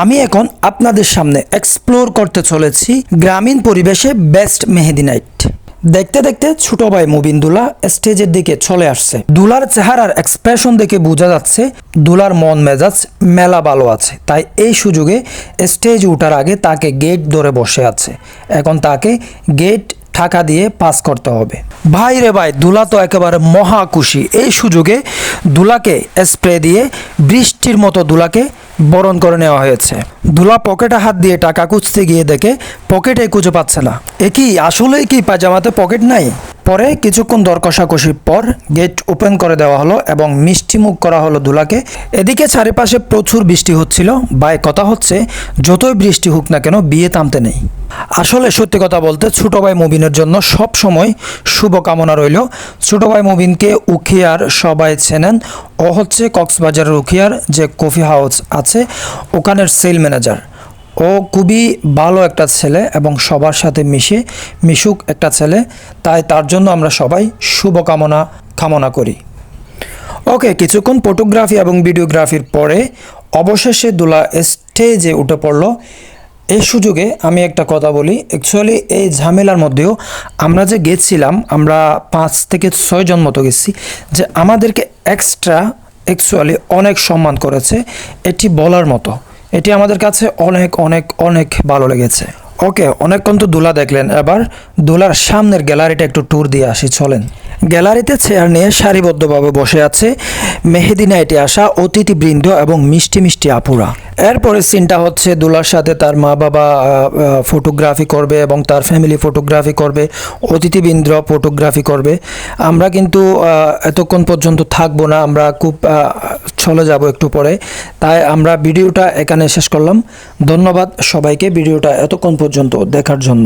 আমি এখন আপনাদের সামনে এক্সপ্লোর করতে চলেছি গ্রামীণ পরিবেশে বেস্ট মেহেদি নাইট। দেখতে দেখতে ছোট ভাই মুবিন দুলা স্টেজের দিকে চলে আসছে। দুলার চেহারার এক্সপ্রেশন দেখে বোঝা যাচ্ছে দুলার মন মেজাজ মেলা ভালো আছে। তাই এই সুযোগে স্টেজ ওঠার আগে তাকে গেট ধরে বসে আছে। এখন তাকে গেট টাকা দিয়ে পাস করতে হবে। ভাই রে ভাই, দুলা তো একেবারে মহা খুশি। এই সুযোগে দুলাকে স্প্রে দিয়ে বৃষ্টির মতো দুলাকে বরণ করে নেওয়া হয়েছে। দুলা পকেটে হাত দিয়ে টাকা খুঁজতে গিয়ে দেখে পকেটে খুঁজে পাচ্ছে না। এ কি আসলেই কি পাজামাতে পকেট নাই? পরে কিছুক্ষণ দর কষাকষির পর গেট ওপেন করে দেওয়া হলো এবং মিষ্টি মুখ করা হলো দুলাকে। এদিকে চারিপাশে প্রচুর বৃষ্টি হচ্ছিল। ভাই কথা হচ্ছে যতই বৃষ্টি হোক না কেন বিয়ে থামতে নেই। আসলে সত্যি কথা বলতে ছোট ভাই মুবিনের জন্য সব সময় শুভকামনা রইল। ছোট ভাই মুবিনকে উখিয়ার সবাই চেনেন। ও হচ্ছে কক্সবাজারের উখিয়ার যে কফি হাউস আছে ওখানের সেল ম্যানেজার। ও খুবই ভালো একটা ছেলে এবং সবার সাথে মিশুক একটা ছেলে। তাই তার জন্য আমরা সবাই শুভকামনা কামনা করি। ওকে, কিছুক্ষণ ফটোগ্রাফি এবং ভিডিওগ্রাফির পরে অবশেষে দুলা স্টেজে উঠে পড়লো। এই সুযোগে আমি একটা কথা বলি, অ্যাকচুয়ালি এই ঝামেলার মধ্যেও আমরা যে গেছিলাম, আমরা 5 থেকে 6 জন মতো গেছি, যে আমাদেরকে এক্সট্রা অ্যাকচুয়ালি অনেক সম্মান করেছে। এটি বলার মতো, এটি আমাদের কাছে অনেক অনেক অনেক ভালো লেগেছে। ওকে, অনেকক্ষণ তো দুলা দেখলেন, এবার দুলার সামনের গ্যালারিটা একটু ট্যুর দিয়ে আসি, চলেন। গ্যালারিতে চেয়ার নিয়ে সারিবদ্ধভাবে বসে আছে মেহেদি নাইটে আসা অতিথিবৃন্দ এবং মিষ্টি মিষ্টি আপুরা। এরপরে সিনটা হচ্ছে দুলার সাথে তার মা বাবা ফটোগ্রাফি করবে এবং তার ফ্যামিলি ফটোগ্রাফি করবে, অতিথিবৃন্দ ফটোগ্রাফি করবে। আমরা কিন্তু এতক্ষণ পর্যন্ত থাকবো না, আমরা খুব চলে যাব একটু পরে। তাই আমরা ভিডিওটা এখানে শেষ করলাম। ধন্যবাদ সবাইকে ভিডিওটা এতক্ষণ পর্যন্ত দেখার জন্য।